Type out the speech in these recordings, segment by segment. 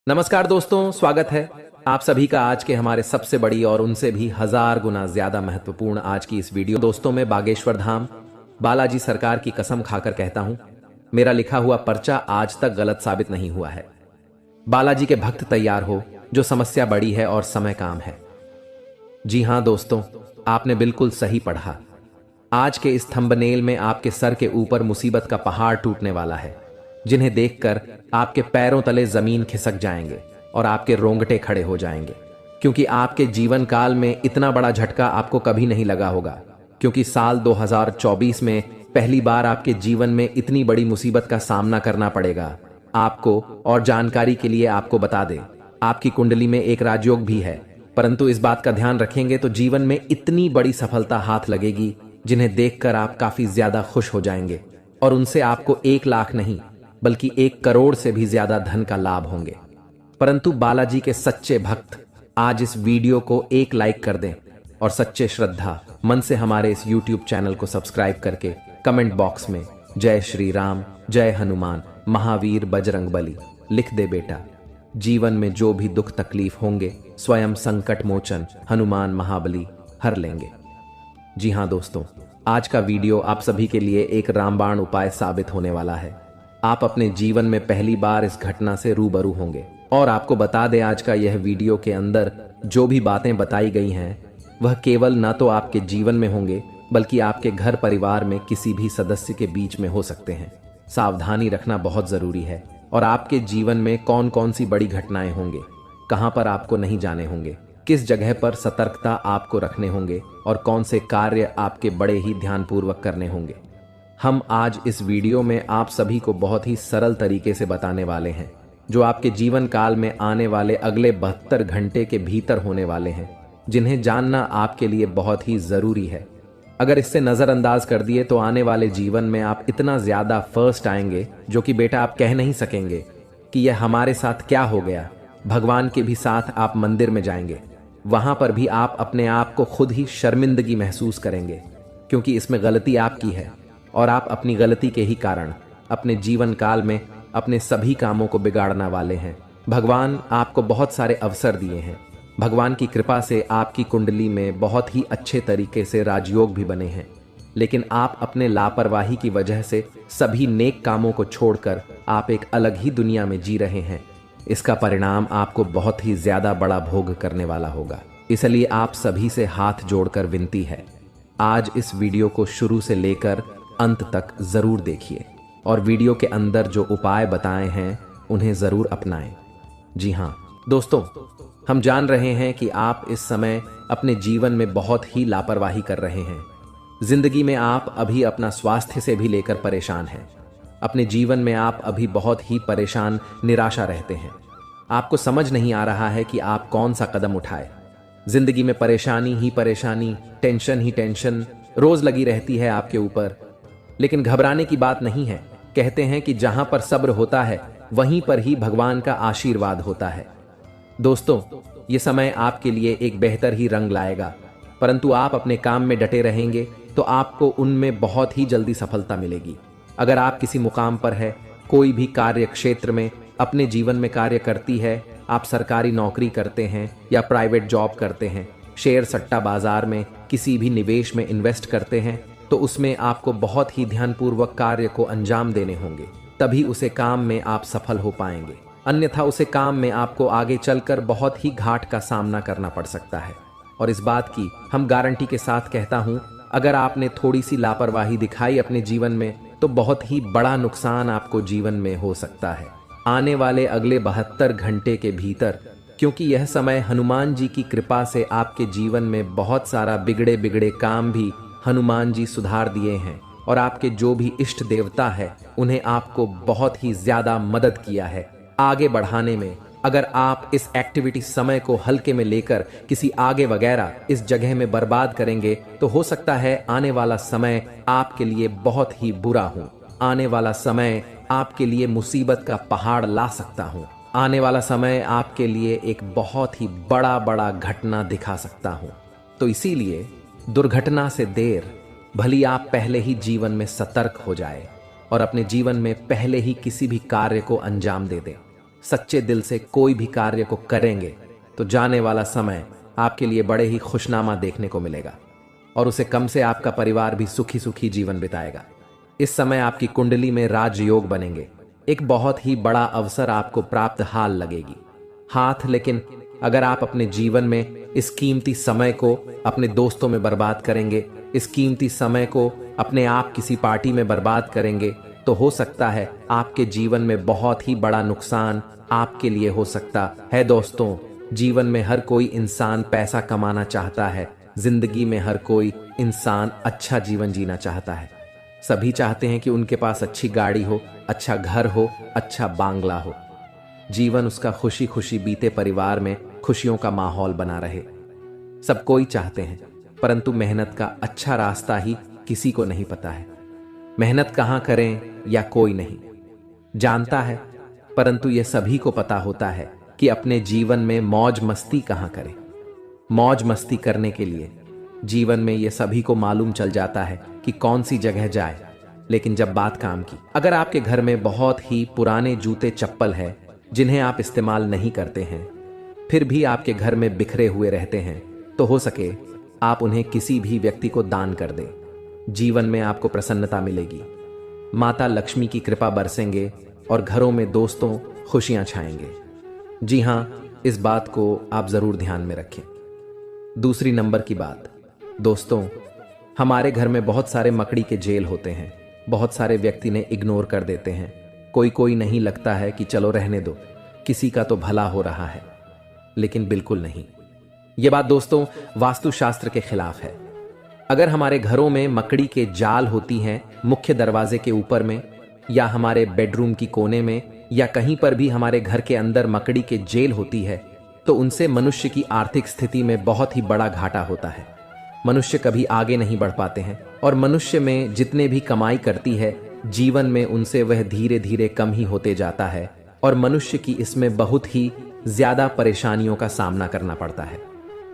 नमस्कार दोस्तों, स्वागत है आप सभी का आज के हमारे सबसे बड़ी और उनसे भी 1000 गुना ज्यादा महत्वपूर्ण आज की इस वीडियो। दोस्तों, मैं बागेश्वर धाम बालाजी सरकार की कसम खाकर कहता हूं, मेरा लिखा हुआ पर्चा आज तक गलत साबित नहीं हुआ है। बालाजी के भक्त तैयार हो, जो समस्या बड़ी है और समय काम है। जी हां दोस्तों, आपने बिल्कुल सही पढ़ा। आज के इस थंबनेल में आपके सर के ऊपर मुसीबत का पहाड़ टूटने वाला है, जिन्हें देखकर आपके पैरों तले जमीन खिसक जाएंगे और आपके रोंगटे खड़े हो जाएंगे, क्योंकि आपके जीवन काल में इतना बड़ा झटका आपको कभी नहीं लगा होगा। क्योंकि साल 2024 में पहली बार आपके जीवन में इतनी बड़ी मुसीबत का सामना करना पड़ेगा आपको। और जानकारी के लिए आपको बता दें, आपकी कुंडली में एक राजयोग भी है, परंतु इस बात का ध्यान रखेंगे तो जीवन में इतनी बड़ी सफलता हाथ लगेगी, जिन्हें देखकर आप काफी ज्यादा खुश हो जाएंगे और उनसे आपको 1 लाख नहीं बल्कि 1 करोड़ से भी ज्यादा धन का लाभ होंगे। परंतु बालाजी के सच्चे भक्त आज इस वीडियो को 1 लाइक कर दें और सच्चे श्रद्धा मन से हमारे इस YouTube चैनल को सब्सक्राइब करके कमेंट बॉक्स में जय श्री राम, जय हनुमान, महावीर, बजरंग बली लिख दे बेटा। जीवन में जो भी दुख तकलीफ होंगे, स्वयं संकट मोचन हनुमान महाबली हर लेंगे। जी हां दोस्तों, आज का वीडियो आप सभी के लिए एक रामबाण उपाय साबित होने वाला है। आप अपने जीवन में पहली बार इस घटना से रूबरू होंगे। और आपको बता दें, आज का यह वीडियो के अंदर जो भी बातें बताई गई हैं, वह केवल न तो आपके जीवन में होंगे, बल्कि आपके घर परिवार में किसी भी सदस्य के बीच में हो सकते हैं। सावधानी रखना बहुत जरूरी है। और आपके जीवन में कौन कौन सी बड़ी घटनाएं होंगे, कहां पर आपको नहीं जाने होंगे, किस जगह पर सतर्कता आपको रखने होंगे और कौन से कार्य आपके बड़े ही ध्यानपूर्वक करने होंगे, हम आज इस वीडियो में आप सभी को बहुत ही सरल तरीके से बताने वाले हैं, जो आपके जीवन काल में आने वाले अगले 72 घंटे के भीतर होने वाले हैं, जिन्हें जानना आपके लिए बहुत ही जरूरी है। अगर इससे नजरअंदाज कर दिए तो आने वाले जीवन में आप इतना ज्यादा फर्स्ट आएंगे, जो कि बेटा आप कह नहीं सकेंगे कि यह हमारे साथ क्या हो गया। भगवान के भी साथ आप मंदिर में जाएंगे, वहां पर भी आप अपने आप को खुद ही शर्मिंदगी महसूस करेंगे, क्योंकि इसमें गलती आपकी है और आप अपनी गलती के ही कारण अपने जीवन काल में अपने सभी कामों को बिगाड़ने वाले हैं। भगवान आपको बहुत सारे अवसर दिए हैं। भगवान की कृपा से आपकी कुंडली में बहुत ही अच्छे तरीके से राजयोग भी बने हैं, लेकिन आप अपने लापरवाही की वजह से सभी नेक कामों को छोड़कर आप एक अलग ही दुनिया में जी रहे हैं। इसका परिणाम आपको बहुत ही ज्यादा बड़ा भोग करने वाला होगा। इसलिए आप सभी से हाथ जोड़कर विनती है, आज इस वीडियो को शुरू से लेकर अंत तक जरूर देखिए और वीडियो के अंदर जो उपाय बताए हैं उन्हें जरूर अपनाएं। जी हां दोस्तों, हम जान रहे हैं कि आप इस समय अपने जीवन में बहुत ही लापरवाही कर रहे हैं। जिंदगी में आप अभी अपना स्वास्थ्य से भी लेकर परेशान हैं। अपने जीवन में आप अभी बहुत ही परेशान, निराशा रहते हैं। आपको समझ नहीं आ रहा है कि आप कौन सा कदम उठाए। जिंदगी में परेशानी ही परेशानी, टेंशन ही टेंशन रोज लगी रहती है आपके ऊपर। लेकिन घबराने की बात नहीं है। कहते हैं कि जहां पर सब्र होता है, वहीं पर ही भगवान का आशीर्वाद होता है। दोस्तों, ये समय आपके लिए एक बेहतर ही रंग लाएगा, परंतु आप अपने काम में डटे रहेंगे तो आपको उनमें बहुत ही जल्दी सफलता मिलेगी। अगर आप किसी मुकाम पर है, कोई भी कार्य क्षेत्र में अपने जीवन में कार्य करती है, आप सरकारी नौकरी करते हैं या प्राइवेट जॉब करते हैं, शेयर सट्टा बाजार में किसी भी निवेश में इन्वेस्ट करते हैं, तो उसमें आपको बहुत ही ध्यानपूर्वक कार्य को अंजाम देने होंगे, तभी उसे काम में आप सफल हो पाएंगे। अन्यथा उसे काम में आपको आगे चलकर बहुत ही घाट का सामना करना पड़ सकता है। और इस बात की हम गारंटी के साथ कहता हूं, अगर आपने थोड़ी सी लापरवाही दिखाई अपने जीवन में, तो बहुत ही बड़ा नुकसान आपको जीवन में हो सकता है आने वाले अगले 72 घंटे के भीतर। क्योंकि यह समय हनुमान जी की कृपा से आपके जीवन में बहुत सारा बिगड़े बिगड़े काम भी हनुमान जी सुधार दिए हैं और आपके जो भी इष्ट देवता है, उन्हें आपको बहुत ही ज्यादा मदद किया है आगे बढ़ाने में। अगर आप इस एक्टिविटी समय को हल्के में लेकर किसी आगे वगैरह इस जगह में बर्बाद करेंगे, तो हो सकता है आने वाला समय आपके लिए बहुत ही बुरा हो। आने वाला समय आपके लिए मुसीबत का पहाड़ ला सकता हूँ। आने वाला समय आपके लिए एक बहुत ही बड़ा घटना दिखा सकता हूँ। तो इसीलिए दुर्घटना से देर भली आप पहले ही जीवन में सतर्क हो जाए और अपने जीवन में पहले ही किसी भी कार्य को अंजाम दे दें। सच्चे दिल से कोई भी कार्य को करेंगे तो जाने वाला समय आपके लिए बड़े ही खुशनामा देखने को मिलेगा और उसे कम से आपका परिवार भी सुखी सुखी जीवन बिताएगा। इस समय आपकी कुंडली में राजयोग बनेंगे। एक बहुत ही बड़ा अवसर आपको प्राप्त हाल लगेगी हाथ। लेकिन अगर आप अपने जीवन में इस कीमती समय को अपने दोस्तों में बर्बाद करेंगे, इस कीमती समय को अपने आप किसी पार्टी में बर्बाद करेंगे, तो हो सकता है आपके जीवन में बहुत ही बड़ा नुकसान आपके लिए हो सकता है। दोस्तों, जीवन में हर कोई इंसान पैसा कमाना चाहता है। जिंदगी में हर कोई इंसान अच्छा जीवन जीना चाहता है। सभी चाहते हैं कि उनके पास अच्छी गाड़ी हो, अच्छा घर हो, अच्छा बांग्ला हो, जीवन उसका खुशी खुशी बीते, परिवार में खुशियों का माहौल बना रहे। सब कोई चाहते हैं, परंतु मेहनत का अच्छा रास्ता ही किसी को नहीं पता है। मेहनत कहां करें या कोई नहीं जानता है, परंतु यह सभी को पता होता है कि अपने जीवन में मौज मस्ती कहां करें। मौज मस्ती करने के लिए जीवन में यह सभी को मालूम चल जाता है कि कौन सी जगह जाए। लेकिन जब बात काम की, अगर आपके घर में बहुत ही पुराने जूते चप्पल है जिन्हें आप इस्तेमाल नहीं करते हैं, फिर भी आपके घर में बिखरे हुए रहते हैं, तो हो सके आप उन्हें किसी भी व्यक्ति को दान कर दें। जीवन में आपको प्रसन्नता मिलेगी, माता लक्ष्मी की कृपा बरसेंगे और घरों में दोस्तों खुशियां छाएंगे। जी हां, इस बात को आप जरूर ध्यान में रखें। दूसरी नंबर की बात, दोस्तों, हमारे घर में बहुत सारे मकड़ी के जेल होते हैं। बहुत सारे व्यक्ति ने इग्नोर कर देते हैं। कोई नहीं लगता है कि चलो रहने दो, किसी का तो भला हो रहा है, लेकिन बिल्कुल नहीं। यह बात दोस्तों वास्तुशास्त्र के खिलाफ है। अगर हमारे घरों में मकड़ी के जाल होती हैं मुख्य दरवाजे के ऊपर में, या हमारे बेडरूम की कोने में, या कहीं पर भी हमारे घर के अंदर मकड़ी के जेल होती है, तो उनसे मनुष्य की आर्थिक स्थिति में बहुत ही बड़ा घाटा होता है। मनुष्य कभी आगे नहीं बढ़ पाते हैं और मनुष्य में जितने भी कमाई करती है, जीवन में उनसे वह धीरे धीरे कम ही होते जाता है और मनुष्य की इसमें बहुत ही ज्यादा परेशानियों का सामना करना पड़ता है।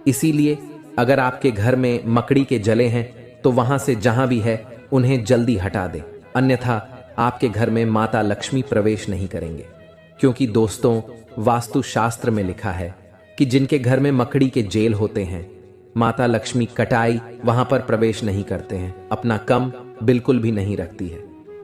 इसीलिए अगर आपके घर में मकड़ी के जले हैं तो वहां से जहां भी है उन्हें जल्दी हटा दें, अन्यथा आपके घर में माता लक्ष्मी प्रवेश नहीं करेंगे। क्योंकि दोस्तों, वास्तुशास्त्र में लिखा है कि जिनके घर में मकड़ी के जेल होते हैं, माता लक्ष्मी कटाई वहां पर प्रवेश नहीं करते हैं, अपना कम बिल्कुल भी नहीं रखती है।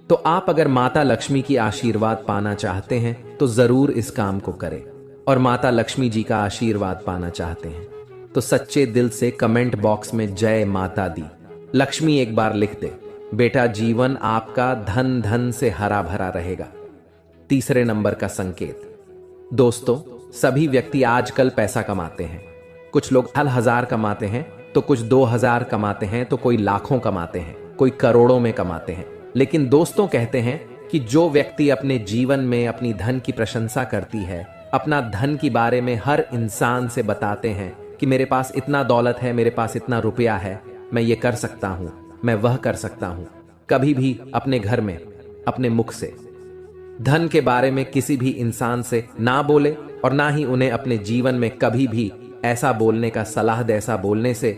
तो आप अगर माता लक्ष्मी की आशीर्वाद पाना चाहते हैं तो जरूर इस काम को करें, और माता लक्ष्मी जी का आशीर्वाद पाना चाहते हैं तो सच्चे दिल से कमेंट बॉक्स में जय माता दी लक्ष्मी एक बार लिख दे। बेटा, जीवन आपका धन धन से हरा भरा रहेगा। तीसरे नंबर का संकेत, दोस्तों, सभी व्यक्ति आजकल पैसा कमाते हैं। कुछ लोग 1000 कमाते हैं, तो कुछ 2000 कमाते हैं, तो कोई लाखों कमाते हैं, कोई करोड़ों में कमाते हैं। लेकिन दोस्तों कहते हैं कि जो व्यक्ति अपने जीवन में अपनी धन की प्रशंसा करती है, अपना धन के बारे में हर इंसान से बताते हैं कि मेरे पास इतना दौलत है, मेरे पास इतना रुपया है, मैं ये कर सकता हूं, मैं वह कर सकता हूं, कभी भी अपने घर में अपने मुख से धन के बारे में किसी भी इंसान से ना बोले और ना ही उन्हें अपने जीवन में कभी भी ऐसा बोलने का सलाह दे। ऐसा बोलने से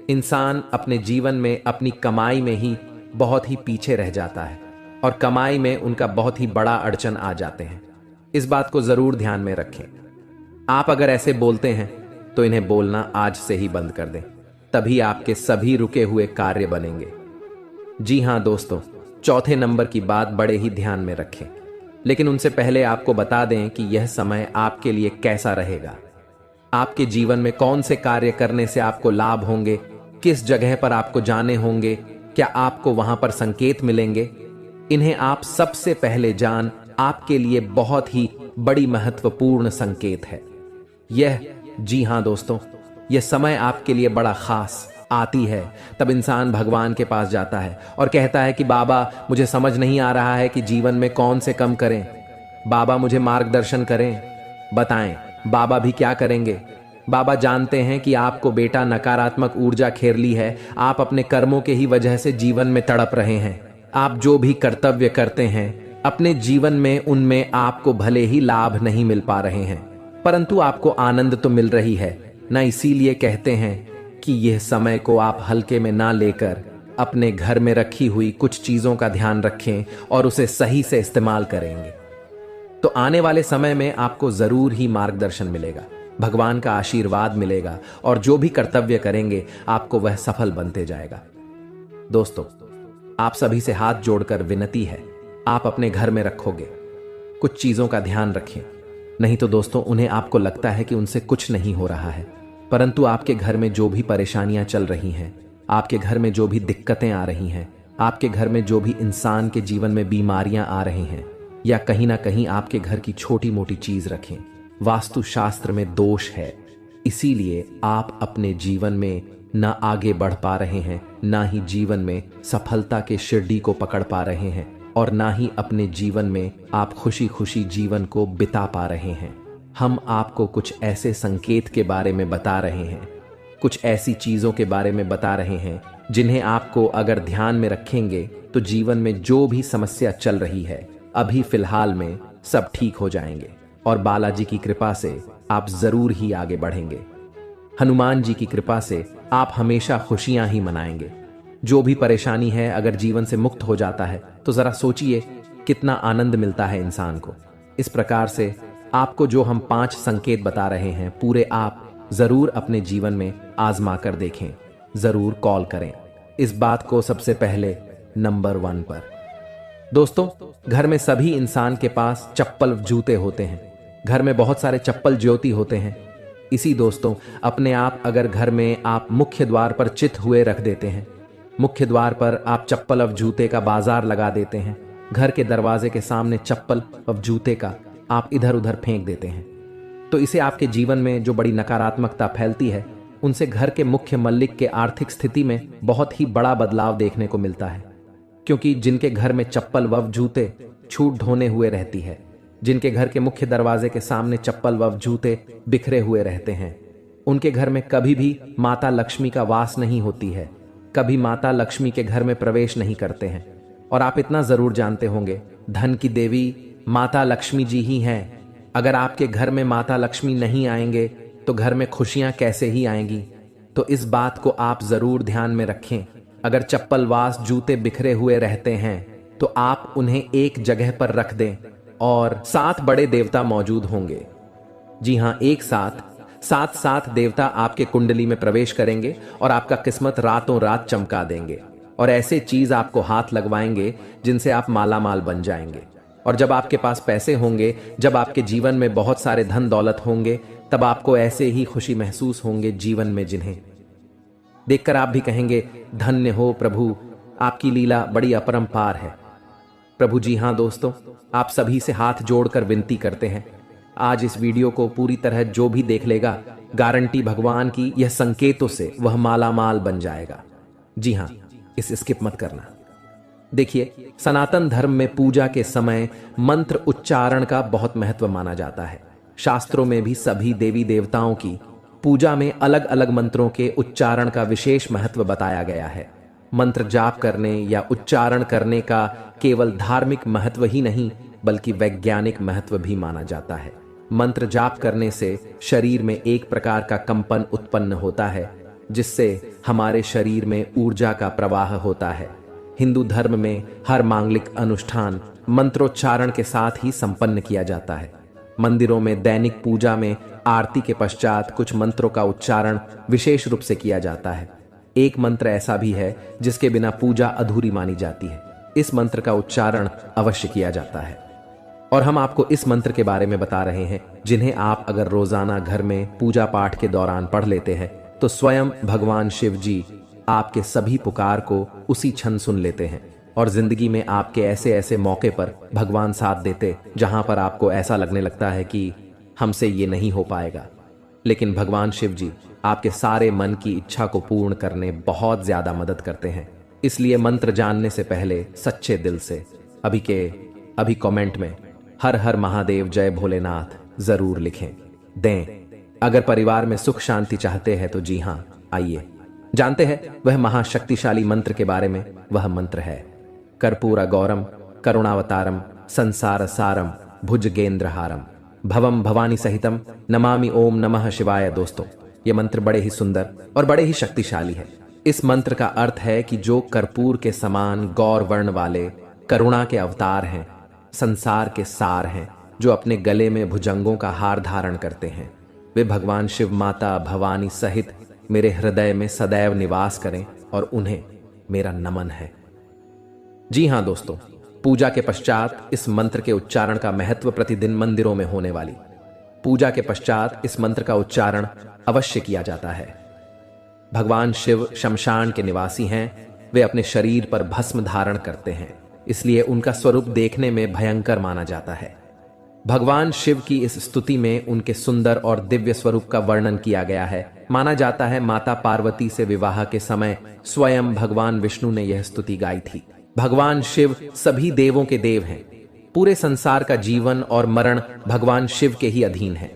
इंसान अपने जीवन में अपनी कमाई में ही बहुत ही पीछे रह जाता है और कमाई में उनका बहुत ही बड़ा अड़चन आ जाते हैं। इस बात को जरूर ध्यान में रखें। आप अगर ऐसे बोलते हैं तो इन्हें बोलना आज से ही बंद कर दें, तभी आपके सभी रुके हुए कार्य बनेंगे। जी हां दोस्तों, चौथे नंबर की बात बड़े ही ध्यान में रखें, लेकिन उनसे पहले आपको बता दें कि यह समय आपके लिए कैसा रहेगा। आपके जीवन में कौन से कार्य करने से आपको लाभ होंगे, किस जगह पर आपको जाने होंगे, क्या आपको वहां पर संकेत मिलेंगे, इन्हें आप सबसे पहले जान आपके लिए बहुत ही बड़ी महत्वपूर्ण संकेत है यह। जी हां दोस्तों, यह समय आपके लिए बड़ा खास आती है। तब इंसान भगवान के पास जाता है और कहता है कि बाबा, मुझे समझ नहीं आ रहा है कि जीवन में कौन से कम करें, बाबा मुझे मार्गदर्शन करें, बताएं बाबा भी क्या करेंगे। बाबा जानते हैं कि आपको बेटा नकारात्मक ऊर्जा घेर ली है, आप अपने कर्मों के ही वजह से जीवन में तड़प रहे हैं। आप जो भी कर्तव्य करते हैं अपने जीवन में, उनमें आपको भले ही लाभ नहीं मिल पा रहे हैं, परंतु आपको आनंद तो मिल रही है ना। इसीलिए कहते हैं कि यह समय को आप हल्के में ना लेकर अपने घर में रखी हुई कुछ चीजों का ध्यान रखें और उसे सही से इस्तेमाल करेंगे। तो आने वाले समय में आपको जरूर ही मार्गदर्शन मिलेगा, भगवान का आशीर्वाद मिलेगा और जो भी कर्तव्य करेंगे आपको वह सफल बनते जाएगा। दोस्तों, आप सभी से हाथ जोड़कर विनती है, आप अपने घर में रखोगे कुछ चीजों का ध्यान रखें। नहीं तो दोस्तों, उन्हें आपको लगता है कि उनसे कुछ नहीं हो रहा है, परंतु आपके घर में जो भी परेशानियां चल रही हैं, आपके घर में जो भी दिक्कतें आ रही हैं, आपके घर में जो भी इंसान के जीवन में बीमारियां आ रही हैं, या कहीं ना कहीं आपके घर की छोटी मोटी चीज रखें, वास्तुशास्त्र में दोष है। इसीलिए आप अपने जीवन में ना आगे बढ़ पा रहे हैं, ना ही जीवन में सफलता के शिरडी को पकड़ पा रहे हैं, और ना ही अपने जीवन में आप खुशी खुशी जीवन को बिता पा रहे हैं। हम आपको कुछ ऐसे संकेत के बारे में बता रहे हैं, कुछ ऐसी चीजों के बारे में बता रहे हैं जिन्हें आपको अगर ध्यान में रखेंगे तो जीवन में जो भी समस्या चल रही है अभी फिलहाल में सब ठीक हो जाएंगे और बालाजी की कृपा से आप जरूर ही आगे बढ़ेंगे। हनुमान जी की कृपा से आप हमेशा खुशियां ही मनाएंगे। जो भी परेशानी है अगर जीवन से मुक्त हो जाता है तो जरा सोचिए कितना आनंद मिलता है इंसान को। इस प्रकार से आपको जो हम 5 संकेत बता रहे हैं पूरे आप जरूर अपने जीवन में आजमा कर देखें, जरूर कॉल करें इस बात को सबसे पहले नंबर 1 पर। दोस्तों, घर में सभी इंसान के पास चप्पल जूते होते हैं, घर में बहुत सारे चप्पल ज्योति होते हैं। इसी दोस्तों, अपने आप अगर घर में आप मुख्य द्वार पर चित हुए रख देते हैं, मुख्य द्वार पर आप चप्पल और जूते का बाजार लगा देते हैं, घर के दरवाजे के सामने चप्पल और जूते का आप इधर उधर फेंक देते हैं, तो इसे आपके जीवन में जो बड़ी नकारात्मकता फैलती है उनसे घर के मुख्य मल्लिक के आर्थिक स्थिति में बहुत ही बड़ा बदलाव देखने को मिलता है। क्योंकि जिनके घर में चप्पल व जूते छूट ढोने हुए रहती है, जिनके घर के मुख्य दरवाजे के सामने चप्पल व जूते बिखरे हुए रहते हैं, उनके घर में कभी भी माता लक्ष्मी का वास नहीं होती है, कभी माता लक्ष्मी के घर में प्रवेश नहीं करते हैं। और आप इतना जरूर जानते होंगे, धन की देवी माता लक्ष्मी जी ही हैं। अगर आपके घर में माता लक्ष्मी नहीं आएंगे तो घर में खुशियां कैसे ही आएंगी। तो इस बात को आप जरूर ध्यान में रखें। अगर चप्पल वास जूते बिखरे हुए रहते हैं तो आप उन्हें एक जगह पर रख दें और 7 बड़े देवता मौजूद होंगे। जी हां, एक साथ 7 देवता आपके कुंडली में प्रवेश करेंगे और आपका किस्मत रातों रात चमका देंगे और ऐसे चीज आपको हाथ लगवाएंगे जिनसे आप मालामाल बन जाएंगे। और जब आपके पास पैसे होंगे, जब आपके जीवन में बहुत सारे धन दौलत होंगे, तब आपको ऐसे ही खुशी महसूस होंगे जीवन में, जिन्हें देखकर आप भी कहेंगे, धन्य हो प्रभु, आपकी लीला बड़ी अपरंपार है। प्रभु जी हां दोस्तों, आप सभी से हाथ जोड़कर विनती करते हैं, आज इस वीडियो को पूरी तरह जो भी देख लेगा, गारंटी भगवान की यह संकेतों से वह मालामाल बन जाएगा। जी हां, इसे स्किप मत करना। देखिए, सनातन धर्म में पूजा के समय मंत्र उच्चारण का बहुत महत्व माना जाता है। शास्त्रों में भी सभी देवी देवताओं की पूजा में अलग अलग मंत्रों के उच्चारण का विशेष महत्व बताया गया है। मंत्र जाप करने या उच्चारण करने का केवल धार्मिक महत्व ही नहीं बल्कि वैज्ञानिक महत्व भी माना जाता है। मंत्र जाप करने से शरीर में एक प्रकार का कंपन उत्पन्न होता है, जिससे हमारे शरीर में ऊर्जा का प्रवाह होता है। हिंदू धर्म में हर मांगलिक अनुष्ठान मंत्रोच्चारण के साथ ही संपन्न किया जाता है। मंदिरों में दैनिक पूजा में आरती के पश्चात कुछ मंत्रों का उच्चारण विशेष रूप से किया जाता है। एक मंत्र ऐसा भी है जिसके बिना पूजा अधूरी मानी जाती है। इस मंत्र का उच्चारण अवश्य किया जाता है और हम आपको इस मंत्र के बारे में बता रहे हैं, जिन्हें आप अगर रोजाना घर में पूजा पाठ के दौरान पढ़ लेते हैं तो स्वयं भगवान शिव जी आपके सभी पुकार को उसी क्षण सुन लेते हैं और जिंदगी में आपके ऐसे ऐसे मौके पर भगवान साथ देते जहां पर आपको ऐसा लगने लगता है कि हमसे ये नहीं हो पाएगा, लेकिन भगवान शिव जी आपके सारे मन की इच्छा को पूर्ण करने बहुत ज्यादा मदद करते हैं। इसलिए मंत्र जानने से पहले सच्चे दिल से अभी कमेंट में हर हर महादेव जय भोलेनाथ जरूर लिखें दें। अगर परिवार में सुख शांति चाहते हैं तो जी हां, आइए जानते हैं वह महाशक्तिशाली मंत्र के बारे में। वह मंत्र है कर्पूर गौरम करुणावतारम संसार सारम भुजगेंद्रहारम भवम भवानी सहितम नमामि ओम नमः शिवाय। दोस्तों, यह मंत्र बड़े ही सुंदर और बड़े ही शक्तिशाली है। इस मंत्र का अर्थ है कि जो कर्पूर के समान गौर वर्ण वाले करुणा के अवतार हैं, संसार के सार हैं, जो अपने गले में भुजंगों का हार धारण करते हैं, वे भगवान शिव माता भवानी सहित मेरे हृदय में सदैव निवास करें और उन्हें मेरा नमन है। जी हां दोस्तों, पूजा के पश्चात इस मंत्र के उच्चारण का महत्व प्रतिदिन मंदिरों में होने वाली पूजा के पश्चात इस मंत्र का उच्चारण अवश्य किया जाता है। भगवान शिव शमशान के निवासी हैं। वे अपने शरीर पर भस्म धारण करते हैं, इसलिए उनका स्वरूप देखने में भयंकर माना जाता है। भगवान शिव की इस स्तुति में उनके सुंदर और दिव्य स्वरूप का वर्णन किया गया है। माना जाता है माता पार्वती से विवाह के समय स्वयं भगवान विष्णु ने यह स्तुति गाई थी। भगवान शिव सभी देवों के देव हैं। पूरे संसार का जीवन और मरण भगवान शिव के ही अधीन है,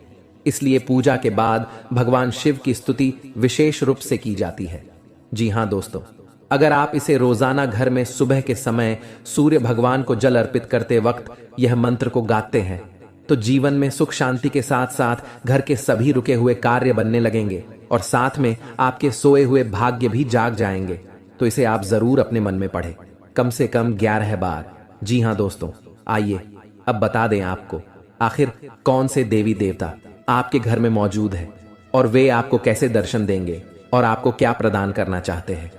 इसलिए पूजा के बाद भगवान शिव की स्तुति विशेष रूप से की जाती है। जी हां दोस्तों, अगर आप इसे रोजाना घर में सुबह के समय सूर्य भगवान को जल अर्पित करते वक्त यह मंत्र को गाते हैं तो जीवन में सुख शांति के साथ साथ घर के सभी रुके हुए कार्य बनने लगेंगे और साथ में आपके सोए हुए भाग्य भी जाग जाएंगे। तो इसे आप जरूर अपने मन में पढ़ें, कम से कम 11 बार। जी हां दोस्तों, आइए अब बता दें आपको आखिर कौन से देवी देवता आपके घर में मौजूद है और वे आपको कैसे दर्शन देंगे और आपको क्या प्रदान करना चाहते हैं।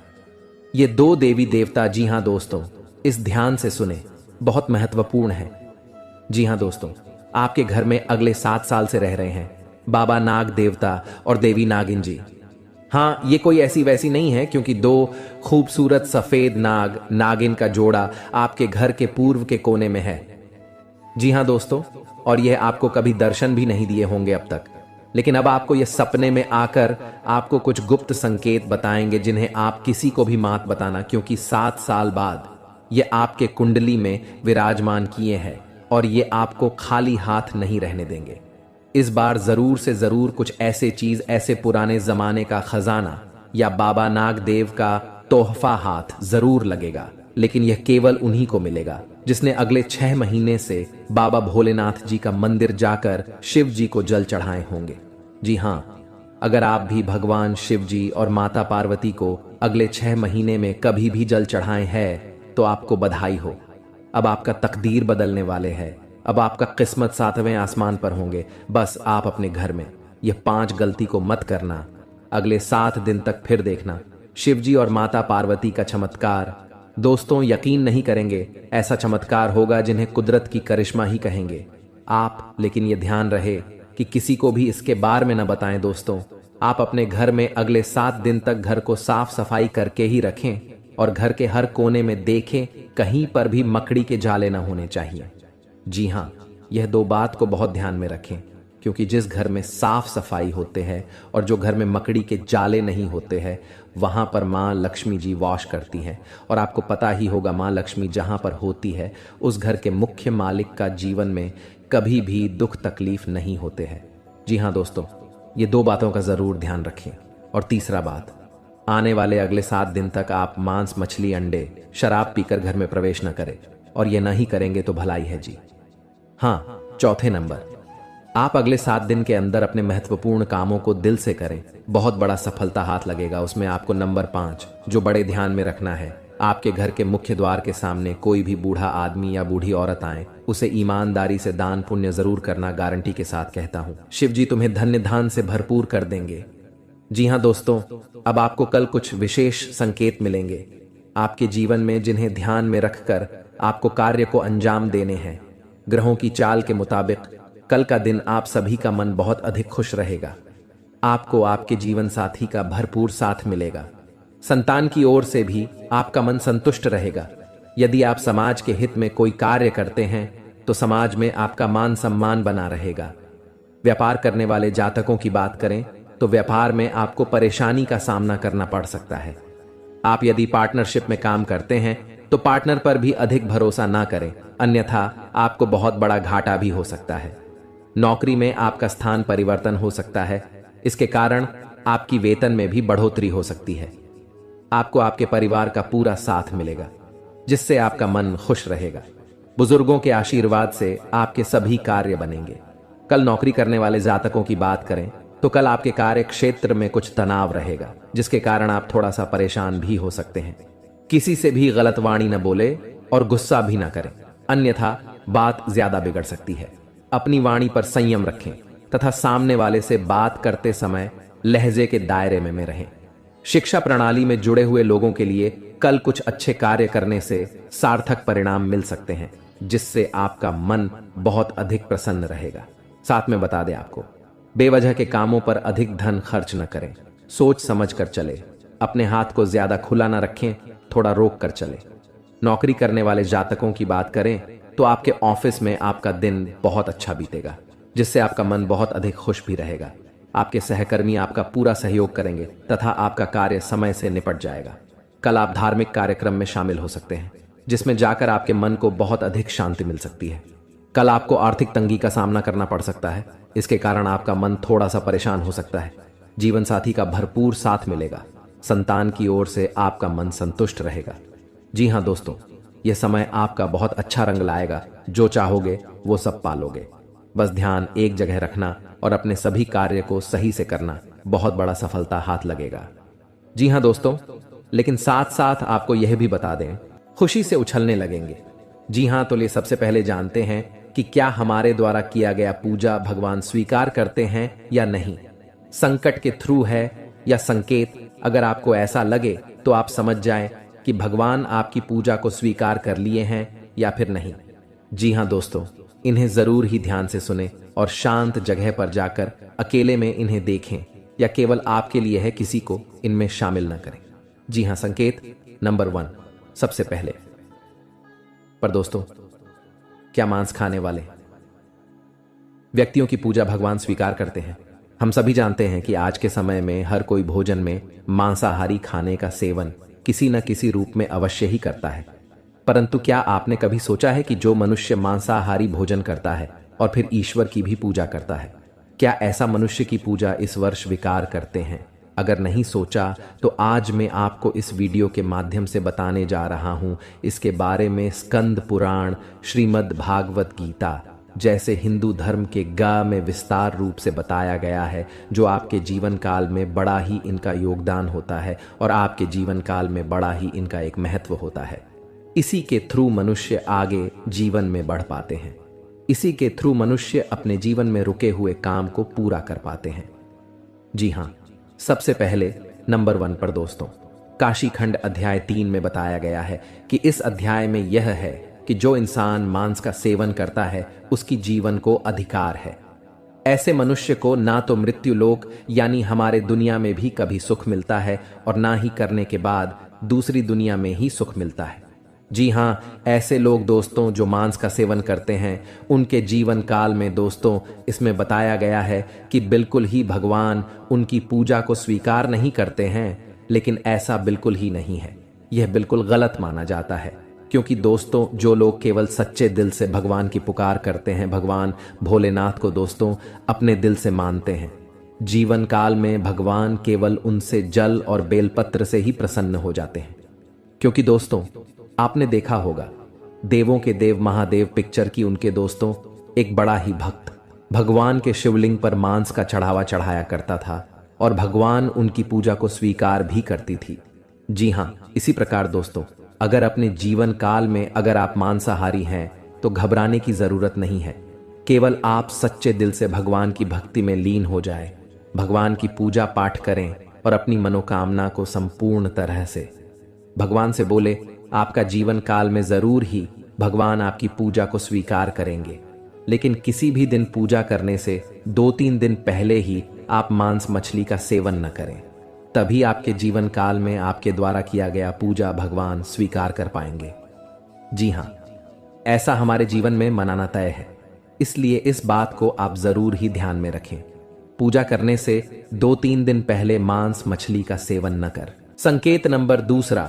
ये 2 देवी देवता, जी हां दोस्तों, इस ध्यान से सुने, बहुत महत्वपूर्ण है। जी हां दोस्तों, आपके घर में अगले 7 साल से रह रहे हैं बाबा नाग देवता और देवी नागिन जी। हाँ, ये कोई ऐसी वैसी नहीं है, क्योंकि 2 खूबसूरत सफेद नाग नागिन का जोड़ा आपके घर के पूर्व के कोने में है। जी हां दोस्तों, और यह आपको कभी दर्शन भी नहीं दिए होंगे अब तक, लेकिन अब आपको यह सपने में आकर आपको कुछ गुप्त संकेत बताएंगे जिन्हें आप किसी को भी मत बताना, क्योंकि 7 साल बाद ये आपके कुंडली में विराजमान किए हैं और ये आपको खाली हाथ नहीं रहने देंगे। इस बार जरूर से जरूर कुछ ऐसे चीज, ऐसे पुराने जमाने का खजाना या बाबा नाग देव का तोहफा हाथ जरूर लगेगा, लेकिन यह केवल उन्हीं को मिलेगा जिसने अगले 6 महीने से बाबा भोलेनाथ जी का मंदिर जाकर शिव जी को जल चढ़ाए होंगे। जी हां, अगर आप भी भगवान शिव जी और माता पार्वती को अगले 6 महीने में कभी भी जल चढ़ाए हैं तो आपको बधाई हो। अब आपका तकदीर बदलने वाले है। अब आपका किस्मत 7वें आसमान पर होंगे। बस आप अपने घर में यह 5 गलती को मत करना। अगले 7 दिन तक फिर देखना शिवजी और माता पार्वती का चमत्कार। दोस्तों, यकीन नहीं करेंगे, ऐसा चमत्कार होगा जिन्हें कुदरत की करिश्मा ही कहेंगे आप। लेकिन यह ध्यान रहे कि किसी को भी इसके बारे में न बताएं। दोस्तों, आप अपने घर में अगले 7 दिन तक घर को साफ सफाई करके ही रखें और घर के हर कोने में देखें, कहीं पर भी मकड़ी के जाले न होने चाहिए। जी हाँ, यह 2 बात को बहुत ध्यान में रखें, क्योंकि जिस घर में साफ सफाई होते हैं और जो घर में मकड़ी के जाले नहीं होते हैं, वहां पर माँ लक्ष्मी जी वास करती हैं। और आपको पता ही होगा, माँ लक्ष्मी जहां पर होती है उस घर के मुख्य मालिक का जीवन में कभी भी दुख तकलीफ नहीं होते हैं। जी हाँ दोस्तों, ये 2 बातों का जरूर ध्यान रखें। और तीसरा बात, आने वाले अगले 7 दिन तक आप मांस, मछली, अंडे, शराब पीकर घर में प्रवेश न करें, और ये नहीं करेंगे तो भलाई है जी। हाँ, चौथे नंबर, आप अगले 7 दिन के अंदर अपने महत्वपूर्ण कामों को दिल से करें, बहुत बड़ा सफलता हाथ लगेगा। उसमें आपको नंबर 5 जो बड़े ध्यान में रखना है, आपके घर के मुख्य द्वार के सामने कोई भी बूढ़ा आदमी या बूढ़ी औरत आए, उसे ईमानदारी से दान पुण्य जरूर करना। गारंटी के साथ कहता हूं, शिव जी तुम्हें धन्य धान से भरपूर कर देंगे। जी हां दोस्तों, अब आपको कल कुछ विशेष संकेत मिलेंगे आपके जीवन में, जिन्हें ध्यान में रखकर आपको कार्य को अंजाम देने हैं। ग्रहों की चाल के मुताबिक कल का दिन आप सभी का मन बहुत अधिक खुश रहेगा। आपको आपके जीवन साथी का भरपूर साथ मिलेगा। संतान की ओर से भी आपका मन संतुष्ट रहेगा। यदि आप समाज के हित में कोई कार्य करते हैं तो समाज में आपका मान सम्मान बना रहेगा। व्यापार करने वाले जातकों की बात करें तो व्यापार में आपको परेशानी का सामना करना पड़ सकता है। आप यदि पार्टनरशिप में काम करते हैं तो पार्टनर पर भी अधिक भरोसा ना करें, अन्यथा आपको बहुत बड़ा घाटा भी हो सकता है। नौकरी में आपका स्थान परिवर्तन हो सकता है, इसके कारण आपकी वेतन में भी बढ़ोतरी हो सकती है। आपको आपके परिवार का पूरा साथ मिलेगा, जिससे आपका मन खुश रहेगा। बुजुर्गों के आशीर्वाद से आपके सभी कार्य बनेंगे। कल नौकरी करने वाले जातकों की बात करें तो कल आपके कार्य क्षेत्र में कुछ तनाव रहेगा, जिसके कारण आप थोड़ा सा परेशान भी हो सकते हैं। किसी से भी गलत वाणी न बोले और गुस्सा भी न करें, अन्यथा बात ज्यादा बिगड़ सकती है। अपनी वाणी पर संयम रखें तथा सामने वाले से बात करते समय लहजे के दायरे में रहें। शिक्षा प्रणाली में जुड़े हुए लोगों के लिए कल कुछ अच्छे कार्य करने से सार्थक परिणाम मिल सकते हैं, जिससे आपका मन बहुत अधिक प्रसन्न रहेगा। साथ में बता दें आपको, बेवजह के कामों पर अधिक धन खर्च न करें, सोच समझ कर चले। अपने हाथ को ज्यादा खुला न रखें, थोड़ा रोक कर चले। नौकरी करने वाले जातकों की बात करें तो आपके ऑफिस में आपका दिन बहुत अच्छा बीतेगा, जिससे आपका मन बहुत अधिक खुश भी रहेगा। आपके सहकर्मी आपका पूरा सहयोग करेंगे तथा आपका कार्य समय से निपट जाएगा। कल आप धार्मिक कार्यक्रम में शामिल हो सकते हैं, जिसमें जाकर आपके मन को बहुत अधिक शांति मिल सकती है। कल आपको आर्थिक तंगी का सामना करना पड़ सकता है, इसके कारण आपका मन थोड़ा सा परेशान हो सकता है। जीवन साथी का भरपूर साथ मिलेगा। संतान की ओर से आपका मन संतुष्ट रहेगा। जी हाँ दोस्तों, यह समय आपका बहुत अच्छा रंग लाएगा। जो चाहोगे वो सब पालोगे। बस ध्यान एक जगह रखना और अपने सभी कार्य को सही से करना, बहुत बड़ा सफलता हाथ लगेगा। जी हाँ दोस्तों, लेकिन साथ साथ आपको यह भी बता दें, खुशी से उछलने लगेंगे। जी हाँ, तो ये सबसे पहले जानते हैं कि क्या हमारे द्वारा किया गया पूजा भगवान स्वीकार करते हैं या नहीं। संकट के थ्रू है या संकेत, अगर आपको ऐसा लगे तो आप समझ जाएं कि भगवान आपकी पूजा को स्वीकार कर लिए हैं या फिर नहीं। जी हाँ दोस्तों, इन्हें जरूर ही ध्यान से सुने और शांत जगह पर जाकर अकेले में इन्हें देखें, या केवल आपके लिए है, किसी को इनमें शामिल न करें। जी हाँ, संकेत नंबर 1, सबसे पहले पर दोस्तों, क्या मांस खाने वाले व्यक्तियों की पूजा भगवान स्वीकार करते हैं? हम सभी जानते हैं कि आज के समय में हर कोई भोजन में मांसाहारी खाने का सेवन किसी न किसी रूप में अवश्य ही करता है। परंतु क्या आपने कभी सोचा है कि जो मनुष्य मांसाहारी भोजन करता है और फिर ईश्वर की भी पूजा करता है, क्या ऐसा मनुष्य की पूजा इस वर्ष विकार करते हैं? अगर नहीं सोचा तो आज मैं आपको इस वीडियो के माध्यम से बताने जा रहा हूं इसके बारे में। स्कंद पुराण, श्रीमद् भागवत गीता जैसे हिंदू धर्म के गा में विस्तार रूप से बताया गया है, जो आपके जीवन काल में बड़ा ही इनका योगदान होता है और आपके जीवन काल में बड़ा ही इनका एक महत्व होता है। इसी के थ्रू मनुष्य आगे जीवन में बढ़ पाते हैं। इसी के थ्रू मनुष्य अपने जीवन में रुके हुए काम को पूरा कर पाते हैं। जी हाँ, सबसे पहले नंबर 1 पर दोस्तों, काशी खंड अध्याय 3 में बताया गया है कि इस अध्याय में यह है कि जो इंसान मांस का सेवन करता है उसकी जीवन को अधिकार है। ऐसे मनुष्य को ना तो मृत्यु लोक यानी हमारे दुनिया में भी कभी सुख मिलता है और ना ही करने के बाद दूसरी दुनिया में ही सुख मिलता है। जी हाँ, ऐसे लोग दोस्तों जो मांस का सेवन करते हैं, उनके जीवन काल में दोस्तों इसमें बताया गया है कि बिल्कुल ही भगवान उनकी पूजा को स्वीकार नहीं करते हैं। लेकिन ऐसा बिल्कुल ही नहीं है, यह बिल्कुल गलत माना जाता है। क्योंकि दोस्तों जो लोग केवल सच्चे दिल से भगवान की पुकार करते हैं, भगवान भोलेनाथ को दोस्तों अपने दिल से मानते हैं, जीवन काल में भगवान केवल उनसे जल और बेलपत्र से ही प्रसन्न हो जाते हैं। क्योंकि दोस्तों आपने देखा होगा, देवों के देव महादेव पिक्चर की उनके दोस्तों एक बड़ा ही भक्त भगवान के शिवलिंग पर मांस का चढ़ावा चढ़ाया करता था और भगवान उनकी पूजा को स्वीकार भी करती थी। जी हाँ, इसी प्रकार दोस्तों अगर अपने जीवन काल में अगर आप मांसाहारी हैं तो घबराने की जरूरत नहीं है। केवल आप सच्चे दिल से भगवान की भक्ति में लीन हो जाए, भगवान की पूजा पाठ करें और अपनी मनोकामना को संपूर्ण तरह से भगवान से बोले, आपका जीवन काल में जरूर ही भगवान आपकी पूजा को स्वीकार करेंगे। लेकिन किसी भी दिन पूजा करने से 2-3 दिन पहले ही आप मांस मछली का सेवन न करें, तभी आपके जीवन काल में आपके द्वारा किया गया पूजा भगवान स्वीकार कर पाएंगे। जी हाँ, ऐसा हमारे जीवन में मनाना तय है, इसलिए इस बात को आप जरूर ही ध्यान में रखें। पूजा करने से 2-3 दिन पहले मांस मछली का सेवन न कर। संकेत नंबर 2,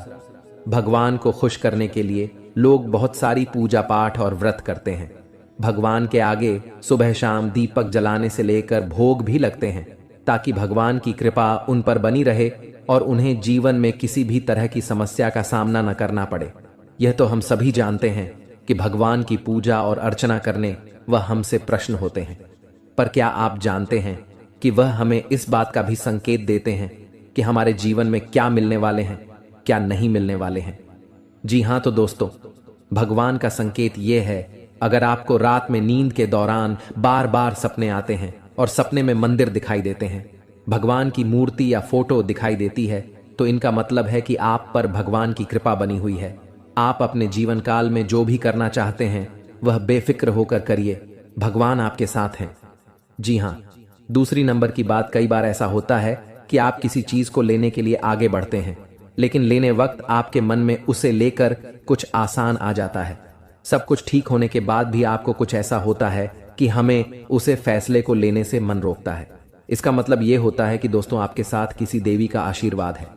भगवान को खुश करने के लिए लोग बहुत सारी पूजा पाठ और व्रत करते हैं। भगवान के आगे सुबह शाम दीपक जलाने से लेकर भोग भी लगते हैं, ताकि भगवान की कृपा उन पर बनी रहे और उन्हें जीवन में किसी भी तरह की समस्या का सामना न करना पड़े। यह तो हम सभी जानते हैं कि भगवान की पूजा और अर्चना करने वह हमसे प्रश्न होते हैं, पर क्या आप जानते हैं कि वह हमें इस बात का भी संकेत देते हैं कि हमारे जीवन में क्या मिलने वाले हैं, क्या नहीं मिलने वाले हैं। जी हाँ, तो दोस्तों भगवान का संकेत यह है अगर आपको रात में नींद के दौरान बार बार सपने आते हैं और सपने में मंदिर दिखाई देते हैं, भगवान की मूर्ति या फोटो दिखाई देती है, तो इनका मतलब है कि आप पर भगवान की कृपा बनी हुई है। आप अपने जीवन काल में जो भी करना चाहते हैं वह बेफिक्र होकर करिए, भगवान आपके साथ हैं। जी हाँ, दूसरी नंबर की बात, कई बार ऐसा होता है कि आप किसी चीज को लेने के लिए आगे बढ़ते हैं, लेकिन लेने वक्त आपके मन में उसे लेकर कुछ आसान आ जाता है। सब कुछ ठीक होने के बाद भी आपको कुछ ऐसा होता है कि हमें उसे फैसले को लेने से मन रोकता है। इसका मतलब यह होता है कि दोस्तों आपके साथ किसी देवी का आशीर्वाद है।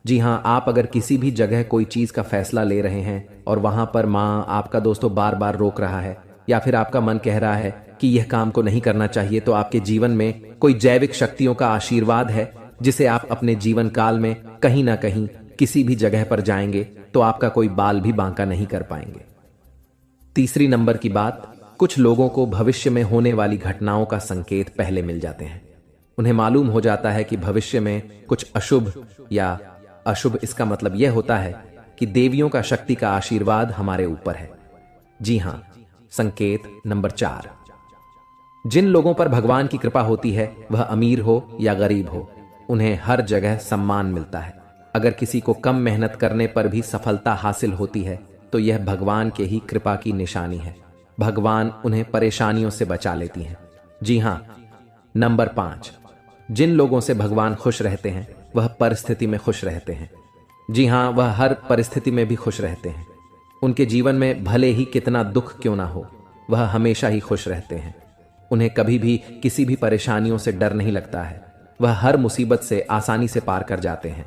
जी हाँ, आप अगर किसी भी जगह कोई चीज का फैसला ले रहे हैं और वहां पर माँ आपका दोस्तों बार बार रोक रहा है, या फिर आपका मन कह रहा है कि यह काम को नहीं करना चाहिए, तो आपके जीवन में कोई जैविक शक्तियों का आशीर्वाद है जिसे आप अपने जीवन काल में कहीं ना कहीं किसी भी जगह पर जाएंगे तो आपका कोई बाल भी बांका नहीं कर पाएंगे। तीसरी नंबर की बात, कुछ लोगों को भविष्य में होने वाली घटनाओं का संकेत पहले मिल जाते हैं। उन्हें मालूम हो जाता है कि भविष्य में कुछ अशुभ या अशुभ, इसका मतलब यह होता है कि देवियों का शक्ति का आशीर्वाद हमारे ऊपर है। जी हां, संकेत नंबर 4, जिन लोगों पर भगवान की कृपा होती है, वह अमीर हो या गरीब हो, उन्हें हर जगह सम्मान मिलता है। अगर किसी को कम मेहनत करने पर भी सफलता हासिल होती है तो यह भगवान के ही कृपा की निशानी है। भगवान उन्हें परेशानियों से बचा लेती हैं। जी हां, नंबर 5, जिन लोगों से भगवान खुश रहते हैं वह परिस्थिति में खुश रहते हैं। जी हां, वह हर परिस्थिति में भी खुश रहते हैं। उनके जीवन में भले ही कितना दुख क्यों ना हो, वह हमेशा ही खुश रहते हैं। उन्हें कभी भी किसी भी परेशानियों से डर नहीं लगता है। वह हर मुसीबत से आसानी से पार कर जाते हैं।